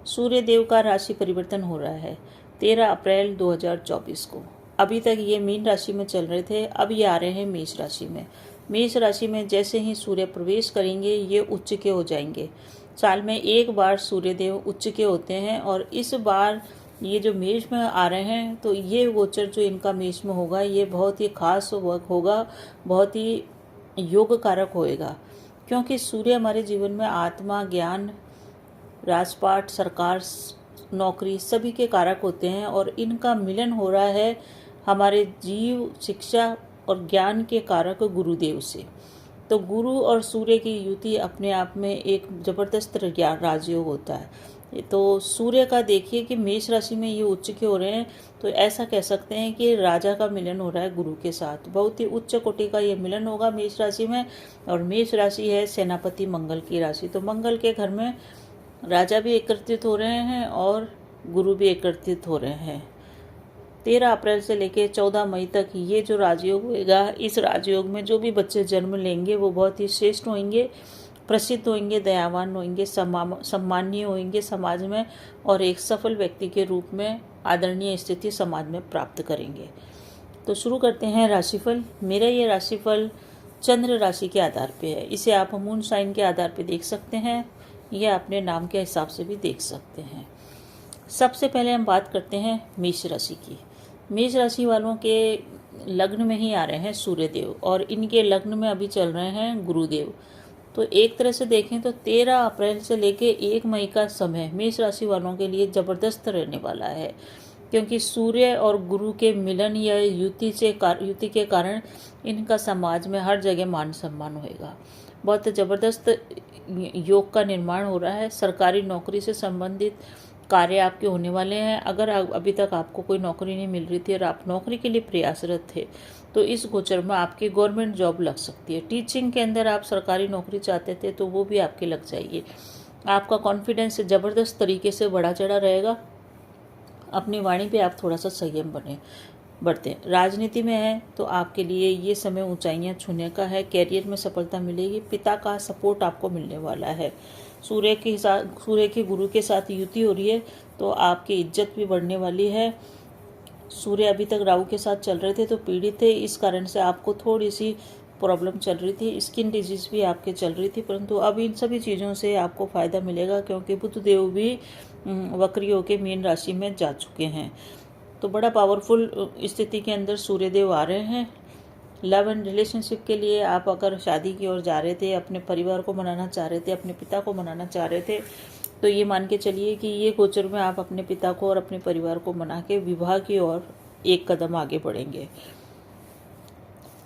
सूर्य देव का राशि परिवर्तन हो रहा है 13 अप्रैल 2024 को। अभी तक ये मीन राशि में चल रहे थे, अब ये आ रहे हैं मेष राशि में। मेष राशि में जैसे ही सूर्य प्रवेश करेंगे ये उच्च के हो जाएंगे। साल में एक बार सूर्य देव उच्च के होते हैं और इस बार ये जो मेष में आ रहे हैं तो ये गोचर जो इनका मेष में होगा ये बहुत ही खास होगा, बहुत ही योग कारक होएगा, क्योंकि सूर्य हमारे जीवन में आत्मा, ज्ञान, राजपाट, सरकार, नौकरी सभी के कारक होते हैं और इनका मिलन हो रहा है हमारे जीव, शिक्षा और ज्ञान के कारक गुरुदेव से। तो गुरु और सूर्य की युति अपने आप में एक जबरदस्त राजयोग होता है। तो सूर्य का देखिए कि मेष राशि में ये उच्च के हो रहे हैं, तो ऐसा कह सकते हैं कि राजा का मिलन हो रहा है गुरु के साथ। बहुत ही उच्च कोटि का ये मिलन होगा मेष राशि में। और मेष राशि है सेनापति मंगल की राशि, तो मंगल के घर में राजा भी एकत्रित हो रहे हैं और गुरु भी एकत्रित हो रहे हैं। 13 अप्रैल से लेकर 14 मई तक ये जो राजयोग होएगा, इस राजयोग में जो भी बच्चे जन्म लेंगे वो बहुत ही श्रेष्ठ होंगे, प्रसिद्ध होंगे, दयावान होंगे, सम्मानीय होंगे समाज में और एक सफल व्यक्ति के रूप में आदरणीय स्थिति समाज में प्राप्त करेंगे। तो शुरू करते हैं राशिफल। मेरा ये राशिफल चंद्र राशि के आधार पे है, इसे आप मून साइन के आधार पे देख सकते हैं, यह अपने नाम के हिसाब से भी देख सकते हैं। सबसे पहले हम बात करते हैं मेष राशि की। मेष राशि वालों के लग्न में ही आ रहे हैं सूर्यदेव और इनके लग्न में अभी चल रहे हैं गुरुदेव। तो एक तरह से देखें तो 13 अप्रैल से लेके 1 मई का समय मेष राशि वालों के लिए ज़बरदस्त रहने वाला है, क्योंकि सूर्य और गुरु के मिलन या युति के कारण इनका समाज में हर जगह मान सम्मान होएगा। बहुत ज़बरदस्त योग का निर्माण हो रहा है। सरकारी नौकरी से संबंधित कार्य आपके होने वाले हैं। अगर अभी तक आपको कोई नौकरी नहीं मिल रही थी और आप नौकरी के लिए प्रयासरत थे तो इस गोचर में आपकी गवर्नमेंट जॉब लग सकती है। टीचिंग के अंदर आप सरकारी नौकरी चाहते थे तो वो भी आपके लग जाएगी। आपका कॉन्फिडेंस ज़बरदस्त तरीके से बढ़ा चढ़ा रहेगा। अपनी वाणी पे आप थोड़ा सा संयम बढ़ते। राजनीति में है तो आपके लिए ये समय ऊंचाइयां छूने का है, कैरियर में सफलता मिलेगी, पिता का सपोर्ट आपको मिलने वाला है। सूर्य की गुरु के साथ युति हो रही है तो आपकी इज्जत भी बढ़ने वाली है। सूर्य अभी तक राहु के साथ चल रहे थे तो पीड़ित थे, इस कारण से आपको थोड़ी सी प्रॉब्लम चल रही थी, स्किन डिजीज भी आपके चल रही थी, परंतु अब इन सभी चीज़ों से आपको फ़ायदा मिलेगा क्योंकि बुध देव भी वक्री होकर मीन राशि में जा चुके हैं। तो बड़ा पावरफुल स्थिति के अंदर सूर्यदेव आ रहे हैं। लव एंड रिलेशनशिप के लिए आप अगर शादी की ओर जा रहे थे, अपने परिवार को मनाना चाह रहे थे, अपने पिता को मनाना चाह रहे थे, तो ये मान के चलिए कि ये गोचर में आप अपने पिता को और अपने परिवार को मना के विवाह की ओर एक कदम आगे बढ़ेंगे।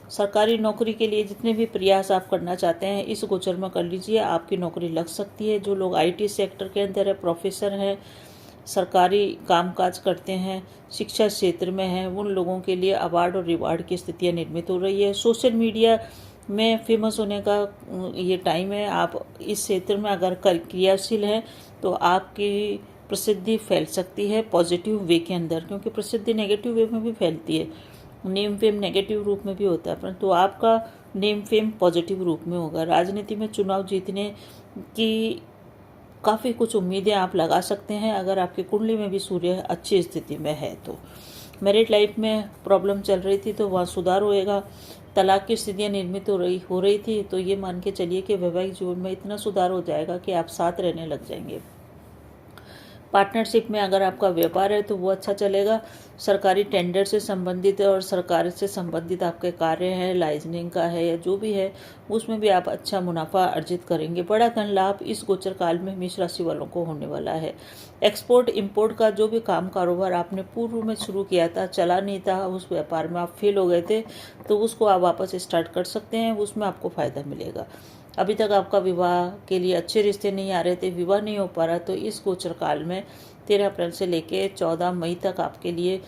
सरकारी नौकरी के लिए जितने भी प्रयास आप करना चाहते हैं इस गोचर में कर लीजिए, आपकी नौकरी लग सकती है। जो लोग IT सेक्टर के अंदर है, प्रोफेसर हैं, सरकारी कामकाज करते हैं, शिक्षा क्षेत्र में हैं, उन लोगों के लिए अवार्ड और रिवार्ड की स्थितियां निर्मित हो रही है। सोशल मीडिया में फेमस होने का ये टाइम है। आप इस क्षेत्र में अगर क्रियाशील हैं तो आपकी प्रसिद्धि फैल सकती है पॉजिटिव वे के अंदर, क्योंकि प्रसिद्धि नेगेटिव वे में भी फैलती है। नेम फेम नेगेटिव रूप में भी होता है, परंतु आपका नेम फेम पॉजिटिव रूप में होगा। राजनीति में चुनाव जीतने की काफ़ी कुछ उम्मीदें आप लगा सकते हैं अगर आपकी कुंडली में भी सूर्य अच्छी स्थिति में है तो। मैरिड लाइफ में प्रॉब्लम चल रही थी तो वहाँ सुधार होएगा। तलाक की स्थितियाँ निर्मित हो रही थी तो ये मान के चलिए कि वैवाहिक जीवन में इतना सुधार हो जाएगा कि आप साथ रहने लग जाएंगे। पार्टनरशिप में अगर आपका व्यापार है तो वो अच्छा चलेगा। सरकारी टेंडर से संबंधित और सरकार से संबंधित आपके कार्य हैं, लाइसेंसिंग का है या जो भी है, उसमें भी आप अच्छा मुनाफा अर्जित करेंगे। बड़ा धन लाभ इस गोचर काल में मेष राशि वालों को होने वाला है। एक्सपोर्ट इंपोर्ट का जो भी काम कारोबार आपने पूर्व में शुरू किया था, चला नहीं था, उस व्यापार में आप फेल हो गए थे, तो उसको आप वापस स्टार्ट कर सकते हैं, उसमें आपको फ़ायदा मिलेगा। अभी तक आपका विवाह के लिए अच्छे रिश्ते नहीं आ रहे थे, विवाह नहीं हो पा रहा, तो इस गोचर काल में 13 अप्रैल से लेकर 14 मई तक आपके लिए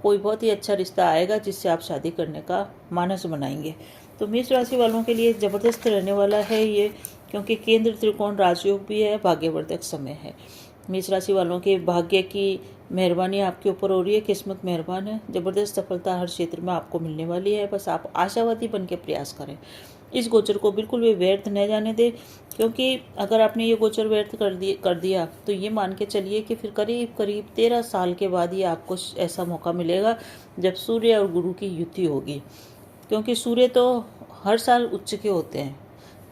कोई बहुत ही अच्छा रिश्ता आएगा जिससे आप शादी करने का मानस बनाएंगे। तो मेष राशि वालों के लिए ज़बरदस्त रहने वाला है ये, क्योंकि केंद्र त्रिकोण राजयोग भी है, भाग्यवर्धक समय है। मेष राशि वालों के भाग्य की मेहरबानी आपके ऊपर हो रही है, किस्मत मेहरबान है, ज़बरदस्त सफलता हर क्षेत्र में आपको मिलने वाली है। बस आप आशावादी बन के प्रयास करें। इस गोचर को बिल्कुल भी व्यर्थ न जाने दें, क्योंकि अगर आपने ये गोचर व्यर्थ कर दिया तो ये मान के चलिए कि फिर करीब करीब 13 साल के बाद ही आपको ऐसा मौका मिलेगा जब सूर्य और गुरु की युति होगी। क्योंकि सूर्य तो हर साल उच्च के होते हैं,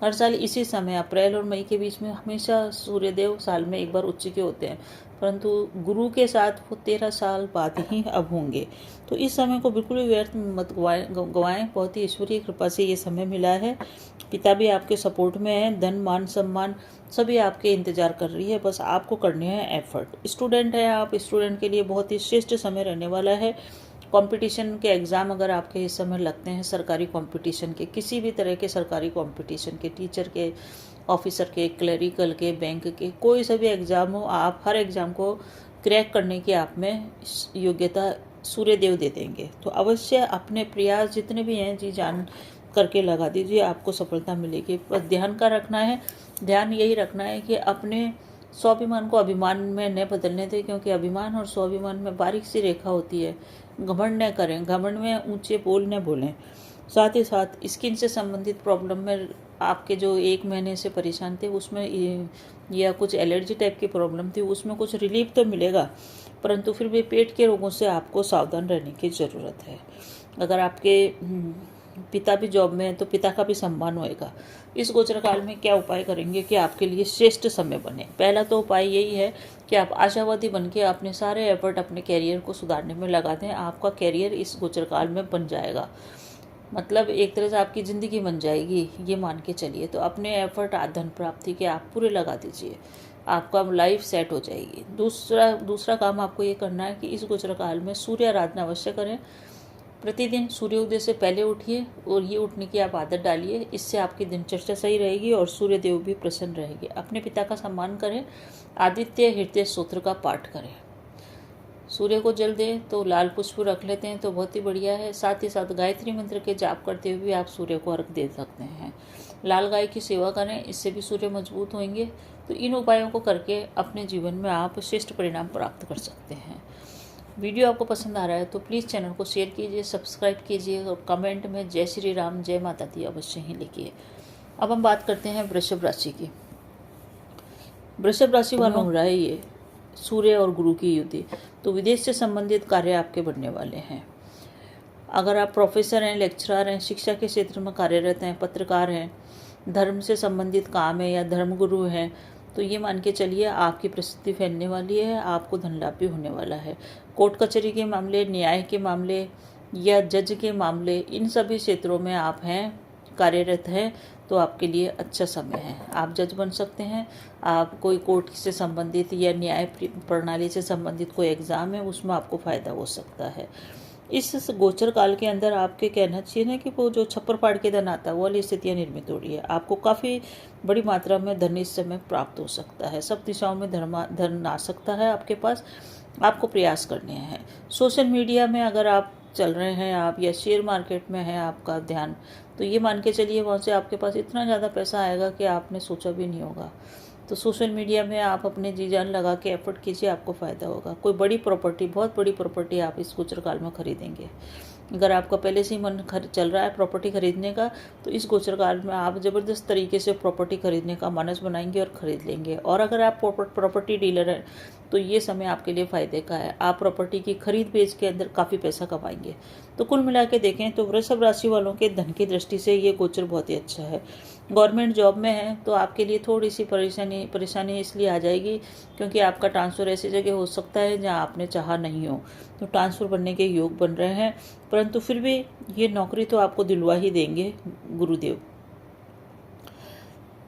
हर साल इसी समय अप्रैल और मई के बीच में हमेशा सूर्यदेव साल में एक बार उच्च के होते हैं, परंतु गुरु के साथ वो 13 साल बाद ही अब होंगे। तो इस समय को बिल्कुल भी व्यर्थ मत गवाएं। बहुत ही ईश्वरीय कृपा से ये समय मिला है। पिता भी आपके सपोर्ट में है, धन मान सम्मान सभी आपके इंतजार कर रही है, बस आपको करने हैं एफर्ट। स्टूडेंट है आप, स्टूडेंट के लिए बहुत ही श्रेष्ठ समय रहने वाला है। कंपटीशन के एग्ज़ाम अगर आपके इस समय लगते हैं, सरकारी कंपटीशन के, किसी भी तरह के सरकारी कंपटीशन के, टीचर के, ऑफिसर के, क्लरिकल के, बैंक के, कोई सा भी एग्ज़ाम हो, आप हर एग्ज़ाम को क्रैक करने की आप में योग्यता सूर्यदेव दे देंगे। तो अवश्य अपने प्रयास जितने भी हैं जी जान करके लगा दीजिए, आपको सफलता मिलेगी। बस ध्यान का रखना है, ध्यान यही रखना है कि अपने स्वाभिमान को अभिमान में न बदलने दें, क्योंकि अभिमान और स्वाभिमान में बारीक सी रेखा होती है। घमंड न करें, घमंड में ऊंचे बोल न बोलें। साथ ही साथ स्किन से संबंधित प्रॉब्लम में आपके जो 1 महीने से परेशान थे उसमें या कुछ एलर्जी टाइप की प्रॉब्लम थी, उसमें कुछ रिलीफ तो मिलेगा, परंतु फिर भी पेट के रोगों से आपको सावधान रहने की ज़रूरत है। अगर आपके पिता भी जॉब में है तो पिता का भी सम्मान होएगा। इस गोचर काल में क्या उपाय करेंगे कि आपके लिए श्रेष्ठ समय बने? पहला तो उपाय यही है कि आप आशावादी बन के अपने सारे एफर्ट अपने कैरियर को सुधारने में लगा दें। आपका कैरियर इस गोचर काल में बन जाएगा, मतलब एक तरह से आपकी ज़िंदगी बन जाएगी, ये मान के चलिए। तो अपने एफर्ट धन प्राप्ति के आप पूरे लगा दीजिए, आपका लाइफ सेट हो जाएगी। दूसरा काम आपको ये करना है कि इस गोचर काल में सूर्य आराधना अवश्य करें। प्रतिदिन सूर्योदय से पहले उठिए और ये उठने की आप आदत डालिए, इससे आपकी दिनचर्या सही रहेगी और सूर्यदेव भी प्रसन्न रहेंगे। अपने पिता का सम्मान करें, आदित्य हृदय स्तोत्र का पाठ करें। सूर्य को जल दें तो लाल पुष्प रख लेते हैं तो बहुत ही बढ़िया है। साथ ही साथ गायत्री मंत्र के जाप करते हुए आप सूर्य को अर्घ दे सकते हैं। लाल गाय की सेवा करें, इससे भी सूर्य मजबूत होंगे। तो इन उपायों को करके अपने जीवन में आप श्रेष्ठ परिणाम प्राप्त कर सकते हैं। वीडियो आपको पसंद आ रहा है तो प्लीज़ चैनल को शेयर कीजिए, सब्सक्राइब कीजिए और कमेंट में जय श्री राम, जय माता दी अवश्य ही लिखिए। अब हम बात करते हैं वृषभ राशि की। वृषभ राशि वालों हो रहा है ये सूर्य और गुरु की युति, तो विदेश से संबंधित कार्य आपके बनने वाले हैं। अगर आप प्रोफेसर हैं, लेक्चरर हैं, शिक्षा के क्षेत्र में कार्यरत हैं, पत्रकार हैं, धर्म से संबंधित काम है या धर्मगुरु हैं, तो ये मान के चलिए आपकी प्रसिद्धि फैलने वाली है, आपको धन लाभ भी होने वाला है। कोर्ट कचहरी के मामले, न्याय के मामले या जज के मामले, इन सभी क्षेत्रों में आप हैं, कार्यरत हैं, तो आपके लिए अच्छा समय है। आप जज बन सकते हैं। आप कोई कोर्ट से संबंधित या न्याय प्रणाली से संबंधित कोई एग्ज़ाम है, उसमें आपको फ़ायदा हो सकता है। इस गोचर काल के अंदर आपके कहना चाहिए ना कि वो जो छप्पर फाड़ के धन आता है वो वाली स्थितियाँ निर्मित हो रही है। आपको काफ़ी बड़ी मात्रा में धन इस समय प्राप्त हो सकता है। सब दिशाओं में धन आ सकता है आपके पास, आपको प्रयास करने हैं। सोशल मीडिया में अगर आप चल रहे हैं आप या शेयर मार्केट में है आपका ध्यान, तो ये मान के चलिए वहाँ से आपके पास इतना ज़्यादा पैसा आएगा कि आपने सोचा भी नहीं होगा। तो सोशल मीडिया में आप अपने जी जान लगा के एफर्ट कीजिए, आपको फ़ायदा होगा। कोई बड़ी प्रॉपर्टी, बहुत बड़ी प्रॉपर्टी आप इस गोचर काल में खरीदेंगे। अगर आपका पहले से ही मन चल रहा है प्रॉपर्टी खरीदने का, तो इस गोचर काल में आप ज़बरदस्त तरीके से प्रॉपर्टी खरीदने का मनस बनाएंगे और ख़रीद लेंगे। और अगर आप प्रॉपर्टी डीलर हैं तो ये समय आपके लिए फ़ायदे का है। आप प्रॉपर्टी की खरीद बेच के अंदर काफ़ी पैसा कमाएंगे। तो कुल मिला के देखें तो वृषभ राशि वालों के धन की दृष्टि से ये गोचर बहुत ही अच्छा है। गवर्नमेंट जॉब में है तो आपके लिए थोड़ी सी परेशानी इसलिए आ जाएगी क्योंकि आपका ट्रांसफ़र ऐसी जगह हो सकता है जहां आपने चाहा नहीं हो, तो ट्रांसफ़र बनने के योग बन रहे हैं। परंतु फिर भी ये नौकरी तो आपको दिलवा ही देंगे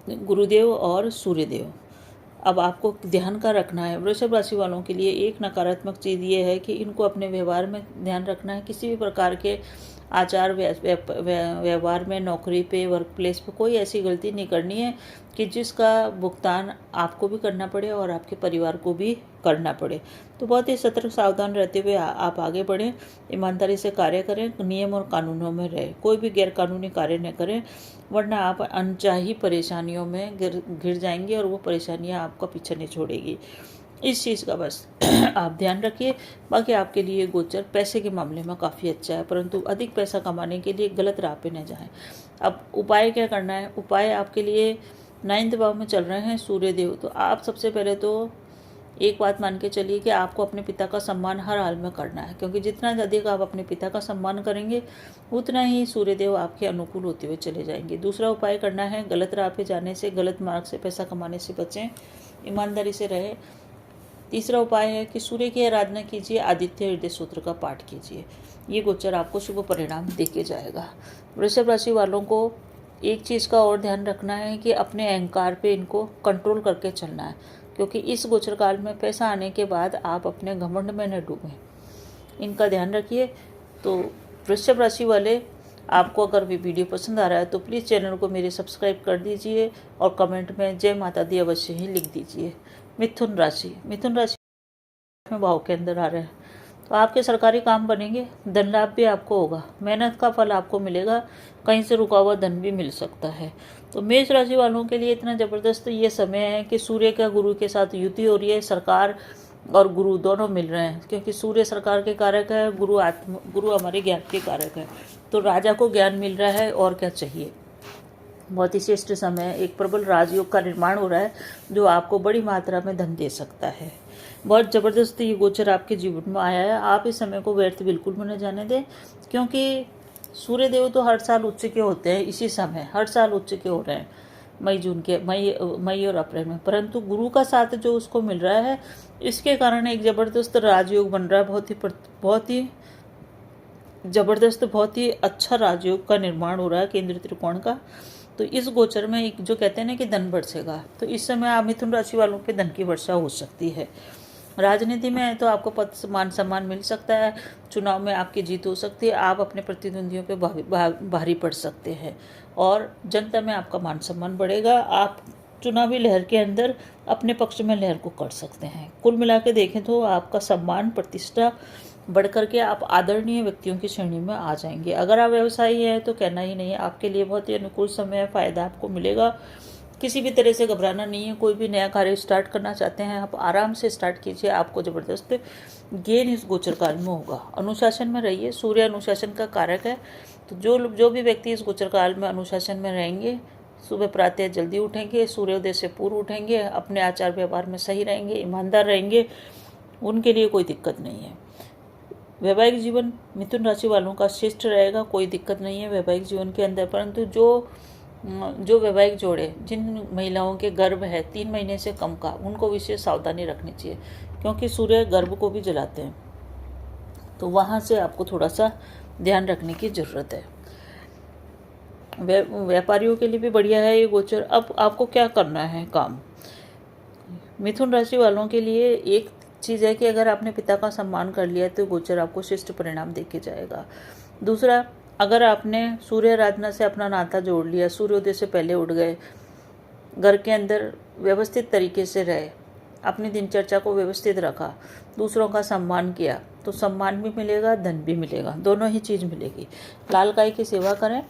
गुरुदेव और सूर्यदेव। अब आपको ध्यान का रखना है। वृषभ राशि वालों के लिए एक नकारात्मक चीज़ ये है कि इनको अपने व्यवहार में ध्यान रखना है। किसी भी प्रकार के आचार व्यवहार में, नौकरी पे, वर्क प्लेस पे कोई ऐसी गलती नहीं करनी है कि जिसका भुगतान आपको भी करना पड़े और आपके परिवार को भी करना पड़े। तो बहुत ही सतर्क सावधान रहते हुए आप आगे बढ़ें, ईमानदारी से कार्य करें, नियम और कानूनों में रहें, कोई भी गैरकानूनी कार्य न करें, वरना आप अनचाही परेशानियों में घिर जाएंगे और वो परेशानियां आपका पीछे नहीं छोड़ेगी। इस चीज़ का बस आप ध्यान रखिए। बाकी आपके लिए गोचर पैसे के मामले में काफ़ी अच्छा है, परंतु अधिक पैसा कमाने के लिए गलत राह पे न जाएं। अब उपाय क्या करना है? उपाय आपके लिए 9th भाव में चल रहे हैं सूर्य देव। तो आप सबसे पहले तो एक बात मान के चलिए कि आपको अपने पिता का सम्मान हर हाल में करना है, क्योंकि जितना अधिक आप अपने पिता का सम्मान करेंगे उतना ही सूर्यदेव आपके अनुकूल होते हुए चले जाएंगे। दूसरा उपाय करना है, गलत राह पे जाने से, गलत मार्ग से पैसा कमाने से बचें, ईमानदारी से रहें। तीसरा उपाय है कि सूर्य की आराधना कीजिए, आदित्य हृदय सूत्र का पाठ कीजिए। ये गोचर आपको शुभ परिणाम देके जाएगा। वृषभ राशि वालों को एक चीज़ का और ध्यान रखना है कि अपने अहंकार पे इनको कंट्रोल करके चलना है, क्योंकि इस गोचर काल में पैसा आने के बाद आप अपने घमंड में न डूबें, इनका ध्यान रखिए। तो वृषभ राशि वाले, आपको अगर भी वीडियो पसंद आ रहा है तो प्लीज़ चैनल को मेरे सब्सक्राइब कर दीजिए और कमेंट में जय माता दी अवश्य ही लिख दीजिए। मिथुन राशि में भाव के अंदर आ रहे हैं, तो आपके सरकारी काम बनेंगे, धन लाभ भी आपको होगा, मेहनत का फल आपको मिलेगा, कहीं से रुका हुआ धन भी मिल सकता है। तो मेष राशि वालों के लिए इतना ज़बरदस्त ये समय है कि सूर्य का गुरु के साथ युति हो रही है, सरकार और गुरु दोनों मिल रहे हैं, क्योंकि सूर्य सरकार के कारक है, गुरु हमारे ज्ञान के कारक है। तो राजा को ज्ञान मिल रहा है, और क्या चाहिए। बहुत ही श्रेष्ठ समय है, एक प्रबल राजयोग का निर्माण हो रहा है जो आपको बड़ी मात्रा में धन दे सकता है। बहुत ज़बरदस्त ये गोचर आपके जीवन में आया है। आप इस समय को व्यर्थ बिल्कुल न जाने दें, क्योंकि सूर्य देव तो हर साल उच्च के होते हैं, इसी समय हर साल उच्च के हो रहे हैं, मई और अप्रैल में। परंतु गुरु का साथ जो उसको मिल रहा है, इसके कारण एक ज़बरदस्त राजयोग बन रहा है, बहुत ही ज़बरदस्त, बहुत ही अच्छा राजयोग का निर्माण हो रहा है केंद्रीय त्रिकोण का। तो इस गोचर में एक जो कहते हैं ना कि धन बरसेगा, तो इस समय आप मिथुन राशि वालों पे धन की वर्षा हो सकती है। राजनीति में है तो आपको पद मान सम्मान मिल सकता है, चुनाव में आपकी जीत हो सकती है, आप अपने प्रतिद्वंदियों पे भारी पड़ सकते हैं और जनता में आपका मान सम्मान बढ़ेगा। आप चुनावी लहर के अंदर अपने पक्ष में लहर को कर सकते हैं। कुल मिला के देखें तो आपका सम्मान प्रतिष्ठा बढ़ करके आप आदरणीय व्यक्तियों की श्रेणी में आ जाएंगे। अगर आप व्यवसायी हैं तो कहना ही नहीं है, आपके लिए बहुत ही अनुकूल समय है, फायदा आपको मिलेगा। किसी भी तरह से घबराना नहीं है। कोई भी नया कार्य स्टार्ट करना चाहते हैं आप आराम से स्टार्ट कीजिए, आपको ज़बरदस्त गेन इस गोचर काल में होगा। अनुशासन में रहिए, सूर्य अनुशासन का कारक है। तो जो भी व्यक्ति इस गोचर काल में अनुशासन में रहेंगे, सुबह प्रातः जल्दी उठेंगे, सूर्योदय से पूर्व उठेंगे, अपने आचार व्यवहार में सही रहेंगे, ईमानदार रहेंगे, उनके लिए कोई दिक्कत नहीं है। वैवाहिक जीवन मिथुन राशि वालों का श्रेष्ठ रहेगा, कोई दिक्कत नहीं है वैवाहिक जीवन के अंदर। परंतु जो वैवाहिक जोड़े, जिन महिलाओं के गर्भ है 3 महीने से कम का, उनको विशेष सावधानी रखनी चाहिए, क्योंकि सूर्य गर्भ को भी जलाते हैं। तो वहाँ से आपको थोड़ा सा ध्यान रखने की ज़रूरत है। व्यापारियों के लिए भी बढ़िया है ये गोचर। अब आपको क्या करना है काम। मिथुन राशि वालों के लिए एक चीज़ है कि अगर आपने पिता का सम्मान कर लिया तो गोचर आपको शिष्ट परिणाम देके जाएगा। दूसरा, अगर आपने सूर्य आराधना से अपना नाता जोड़ लिया, सूर्योदय से पहले उठ गए, घर के अंदर व्यवस्थित तरीके से रहे, अपनी दिनचर्या को व्यवस्थित रखा, दूसरों का सम्मान किया, तो सम्मान भी मिलेगा, धन भी मिलेगा, दोनों ही चीज़ मिलेगी। लाल गाय की सेवा करें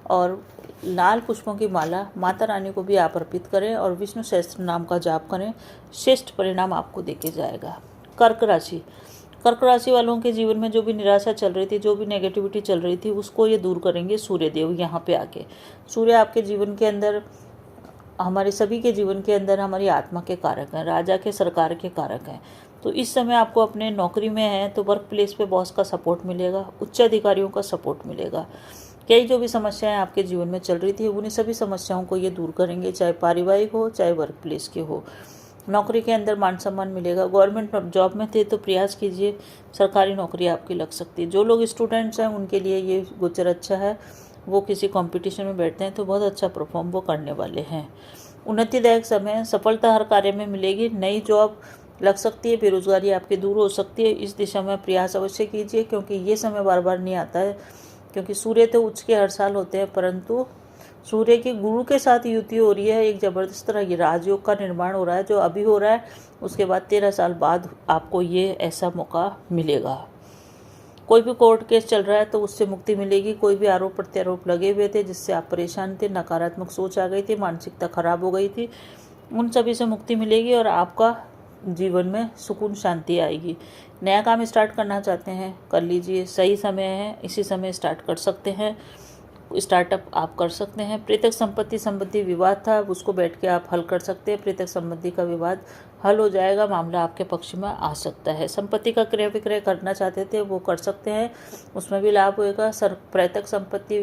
और लाल पुष्पों की माला माता रानी को भी आप अर्पित करें और विष्णु सहस्त्र नाम का जाप करें, श्रेष्ठ परिणाम आपको देके जाएगा। कर्क राशि वालों के जीवन में जो भी निराशा चल रही थी, जो भी नेगेटिविटी चल रही थी, उसको ये दूर करेंगे सूर्यदेव यहाँ पे आके। सूर्य आपके जीवन के अंदर, हमारे सभी के जीवन के अंदर हमारी आत्मा के कारक हैं, राजा के सरकार के कारक हैं। तो इस समय आपको अपने नौकरी में है तो वर्क प्लेस पे बॉस का सपोर्ट मिलेगा, उच्च अधिकारियों का सपोर्ट मिलेगा। कई जो भी समस्याएं आपके जीवन में चल रही थी, उन्हीं सभी समस्याओं को ये दूर करेंगे, चाहे पारिवारिक हो चाहे वर्क प्लेस के हो। नौकरी के अंदर मान सम्मान मिलेगा। गवर्नमेंट जॉब में थे तो प्रयास कीजिए, सरकारी नौकरी आपकी लग सकती है। जो लोग स्टूडेंट्स हैं उनके लिए ये गोचर अच्छा है, वो किसी कंपटीशन में बैठते हैं तो बहुत अच्छा परफॉर्म वो करने वाले हैं। उन्नतिदायक समय, सफलता हर कार्य में मिलेगी, नई जॉब लग सकती है, बेरोजगारी आपकी दूर हो सकती है। इस दिशा में प्रयास अवश्य कीजिए, क्योंकि ये समय बार बार नहीं आता है, क्योंकि सूर्य तो उच्च के हर साल होते हैं, परंतु सूर्य की गुरु के साथ युति हो रही है, एक ज़बरदस्त तरह राजयोग का निर्माण हो रहा है, जो अभी हो रहा है, उसके बाद 13 साल बाद आपको ये ऐसा मौका मिलेगा। कोई भी कोर्ट केस चल रहा है तो उससे मुक्ति मिलेगी। कोई भी आरोप प्रत्यारोप लगे हुए थे जिससे आप परेशान थे, नकारात्मक सोच आ गई थी, मानसिकता खराब हो गई थी, उन सभी से मुक्ति मिलेगी और आपका जीवन में सुकून शांति आएगी। नया काम स्टार्ट करना चाहते हैं कर लीजिए, सही समय है, इसी समय स्टार्ट कर सकते हैं। स्टार्टअप आप कर सकते हैं। प्रेतक संपत्ति संबंधी विवाद था, उसको बैठ के आप हल कर सकते हैं। प्रेतक संबंधी का विवाद हल हो जाएगा, मामला आपके पक्ष में आ सकता है। संपत्ति का क्रय विक्रय करना चाहते थे वो कर सकते हैं, उसमें भी लाभ होएगा। प्रेतक संपत्ति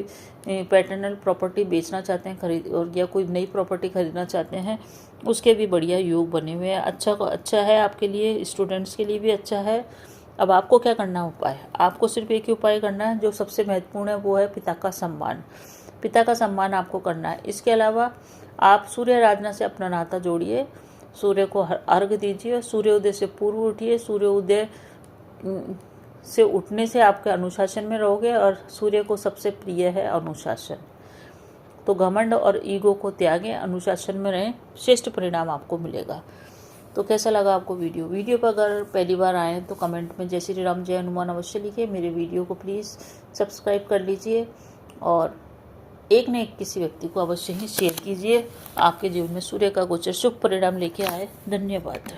पैटर्नल प्रॉपर्टी बेचना चाहते हैं खरीद, और या कोई नई प्रॉपर्टी खरीदना चाहते हैं, उसके भी बढ़िया योग बने हुए हैं। अच्छा है आपके लिए, स्टूडेंट्स के लिए भी अच्छा है। अब आपको क्या करना है उपाय, आपको सिर्फ एक ही उपाय करना है जो सबसे महत्वपूर्ण है, वो है पिता का सम्मान। पिता का सम्मान आपको करना है। इसके अलावा आप सूर्य आराधना से अपना नाता जोड़िए, सूर्य को अर्घ्य दीजिए, सूर्योदय से पूर्व उठिए। सूर्योदय से उठने से आपके अनुशासन में रहोगे, और सूर्य को सबसे प्रिय है अनुशासन। तो घमंड और ईगो को त्यागें, अनुशासन में रहें, श्रेष्ठ परिणाम आपको मिलेगा। तो कैसा लगा आपको वीडियो पर अगर पहली बार आए तो कमेंट में जय श्री राम जय हनुमान अवश्य लिखिए। मेरे वीडियो को प्लीज़ सब्सक्राइब कर लीजिए, और एक न एक किसी व्यक्ति को अवश्य ही शेयर कीजिए। आपके जीवन में सूर्य का गोचर शुभ परिणाम लेके आए। धन्यवाद।